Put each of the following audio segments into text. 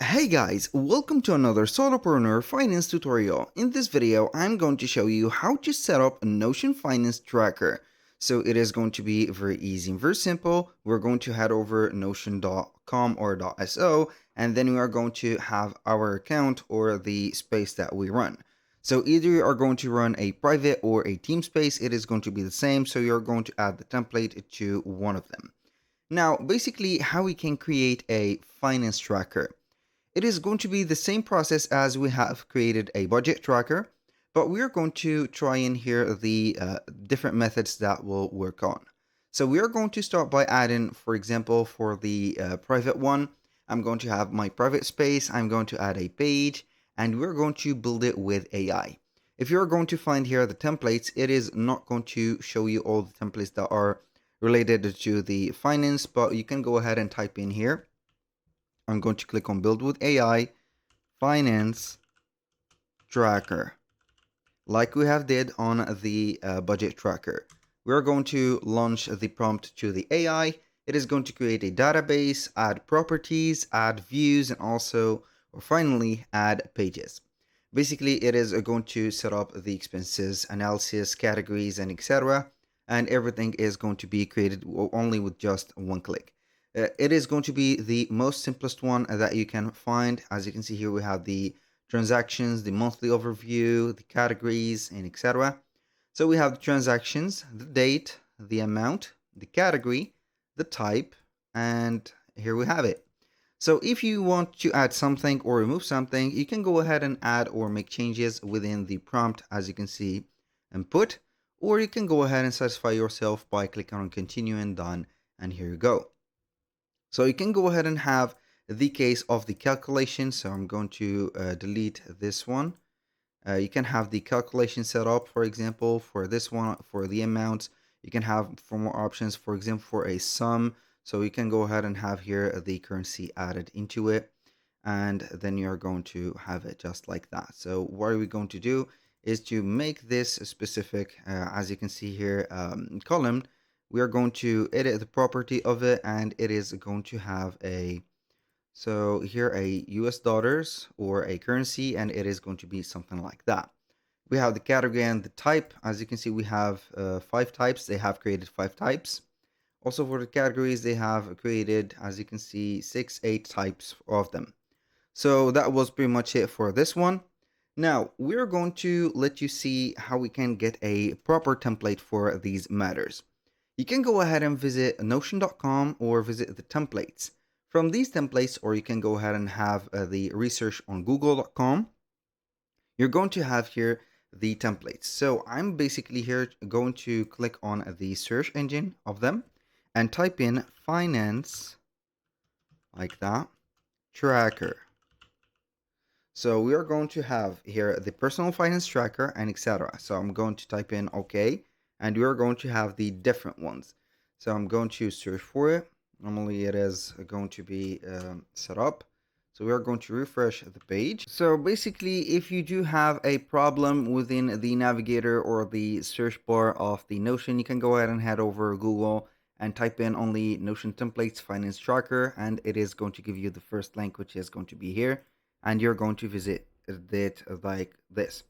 Hey guys, welcome to another solopreneur finance tutorial. In this video, I'm going to show you how to set up a Notion finance tracker. So it is going to be very easy and very simple. We're going to head over notion.com or .so, and then we are going to have our account or the space that we run. So either you are going to run a private or a team space, it is going to be the same. So you're going to add the template to one of them. Now, basically how we can create a finance tracker. It is going to be the same process as we have created a budget tracker, but we are going to try in here the different methods that will work on. So we are going to start by adding, for example, for the private one, I'm going to have my private space, I'm going to add a page, and we're going to build it with AI. If you're going to find here the templates, it is not going to show you all the templates that are related to the finance, but you can go ahead and type in here. I'm going to click on Build with AI, Finance Tracker, like we have did on the budget tracker. We're going to launch the prompt to the AI. It is going to create a database, add properties, add views, and also, or finally, add pages. Basically, it is going to set up the expenses, analysis, categories, and etc. And everything is going to be created only with just one click. It is going to be the most simplest one that you can find. As you can see here, we have the transactions, the monthly overview, the categories, and etc. So we have the transactions, the date, the amount, the category, the type, and here we have it. So if you want to add something or remove something, you can go ahead and add or make changes within the prompt, as you can see, and put, or you can go ahead and satisfy yourself by clicking on continue and done, and here you go. So you can go ahead and have the case of the calculation. So I'm going to delete this one. You can have the calculation set up, for example, for this one, for the amounts. You can have for more options, for example, for a sum. So you can go ahead and have here the currency added into it. And then you're going to have it just like that. So what are we going to do is to make this specific, as you can see here, column. We are going to edit the property of it, and it is going to have a, so here a US dollars or a currency, and it is going to be something like that. We have the category and the type. As you can see, we have 5 types. They have created 5 types. Also for the categories, they have created, as you can see, 8 types of them. So that was pretty much it for this one. Now, we're going to let you see how we can get a proper template for these matters. You can go ahead and visit notion.com or visit the templates. From these templates, or you can go ahead and have the research on google.com, you're going to have here the templates. So I'm basically here going to click on the search engine of them and type in finance, like that, tracker. So we are going to have here the personal finance tracker and etc. So I'm going to type in OK, and we are going to have the different ones. So I'm going to search for it. Normally it is going to be set up. So we are going to refresh the page. So basically, if you do have a problem within the navigator or the search bar of the Notion, you can go ahead and head over Google and type in only Notion templates finance tracker, and it is going to give you the first link, which is going to be here, and you're going to visit it like this.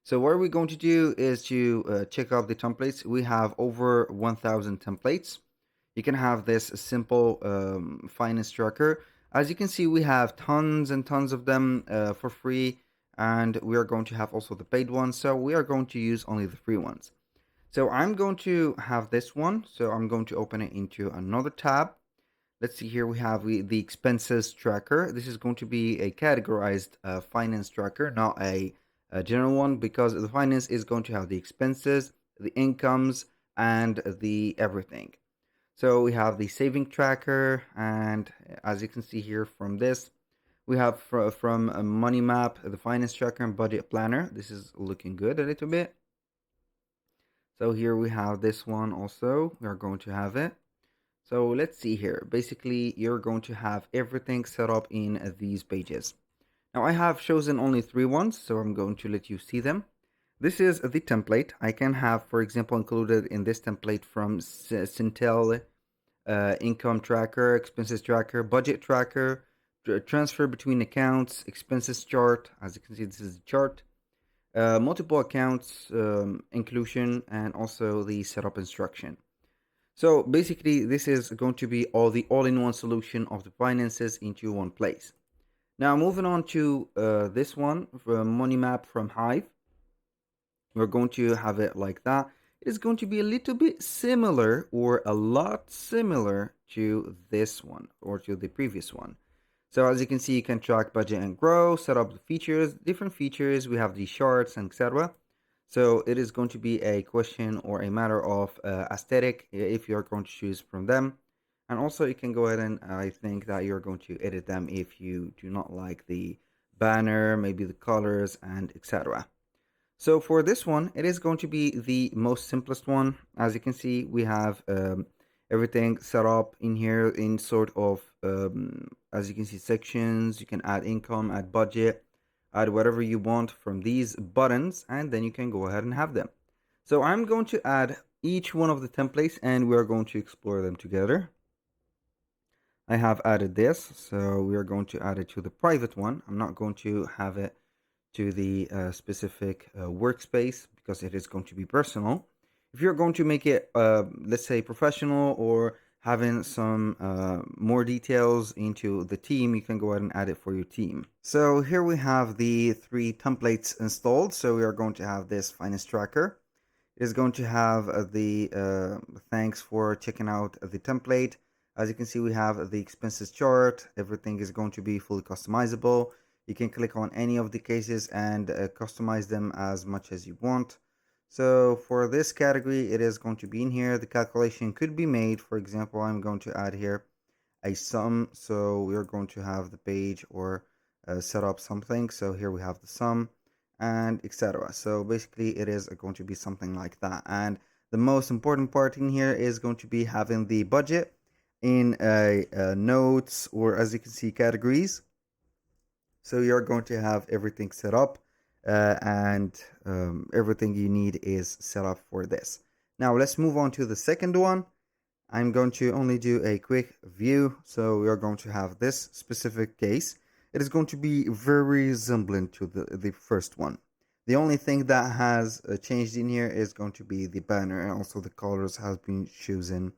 So what we're going to do is to check out the templates. We have over 1,000 templates. You can have this simple finance tracker. As you can see, we have tons and tons of them for free, and we are going to have also the paid ones. So we are going to use only the free ones. So I'm going to have this one. So I'm going to open it into another tab. Let's see here, we have the expenses tracker. This is going to be a categorized finance tracker, not a general one, because the finance is going to have the expenses, the incomes, and the everything. So we have the saving tracker, and as you can see here from this, we have from a money map, the finance tracker, and budget planner. This is looking good a little bit. So here we have this one also. We are going to have it. So let's see here. Basically, you're going to have everything set up in these pages. Now I have chosen only 3 ones, so I'm going to let you see them. This is the template. I can have, for example, included in this template from Centel, income tracker, expenses tracker, budget tracker, transfer between accounts, expenses chart. As you can see, this is the chart. Multiple accounts, inclusion, and also the setup instruction. So basically, this is going to be all-in-one solution of the finances into one place. Now, moving on to this one, Money Map from Hive. We're going to have it like that. It is going to be a little bit similar or a lot similar to this one or to the previous one. So as you can see, you can track budget and grow, set up the features, different features. We have the charts and etc. So it is going to be a question or a matter of aesthetic if you're going to choose from them. And also you can go ahead and I think that you're going to edit them if you do not like the banner, maybe the colors and etc. So for this one, it is going to be the most simplest one. As you can see, we have everything set up in here in sort of, as you can see, sections. You can add income, add budget, add whatever you want from these buttons, and then you can go ahead and have them. So I'm going to add each one of the templates and we're going to explore them together. I have added this, so we are going to add it to the private one. I'm not going to have it to the specific workspace because it is going to be personal. If you're going to make it, let's say, professional or having some more details into the team, you can go ahead and add it for your team. So here we have the 3 templates installed. So we are going to have this finance tracker. It is going to have the thanks for checking out the template. As you can see, we have the expenses chart. Everything is going to be fully customizable. You can click on any of the cases and customize them as much as you want. So for this category, it is going to be in here. The calculation could be made. For example, I'm going to add here a sum. So we're going to have the page or set up something. So here we have the sum and etc. So basically it is going to be something like that. And the most important part in here is going to be having the budget in notes, or as you can see, categories. So you're going to have everything set up and everything you need is set up for this. Now let's move on to the second one. I'm going to only do a quick view. So we are going to have this specific case. It is going to be very similar to the first one. The only thing that has changed in here is going to be the banner, and also the colors has been chosen,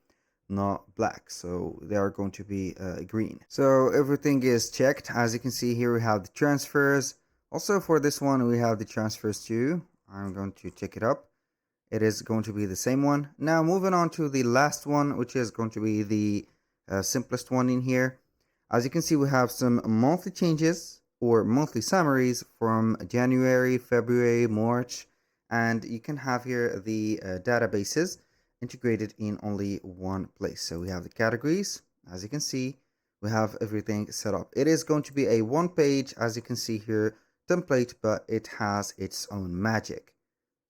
not black, so they are going to be green. So everything is checked. As you can see here, we have the transfers. Also for this one, we have the transfers too. I'm going to check it up. It is going to be the same one. Now moving on to the last one, which is going to be the simplest one in here. As you can see, we have some monthly changes or monthly summaries from January, February, March, and you can have here the databases integrated in only one place. So we have the categories. As you can see, we have everything set up. It is going to be a one page, as you can see here, template, but it has its own magic.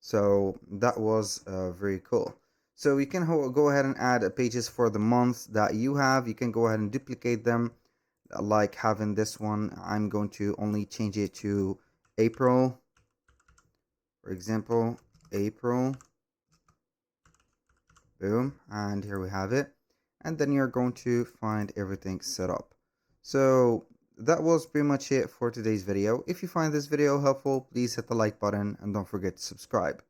So that was very cool. So you can go ahead and add pages for the months that you have. You can go ahead and duplicate them, like having this one. I'm going to only change it to April. For example, April. Boom, and here we have it. And then you're going to find everything set up. So that was pretty much it for today's video. If you find this video helpful, please hit the like button and don't forget to subscribe.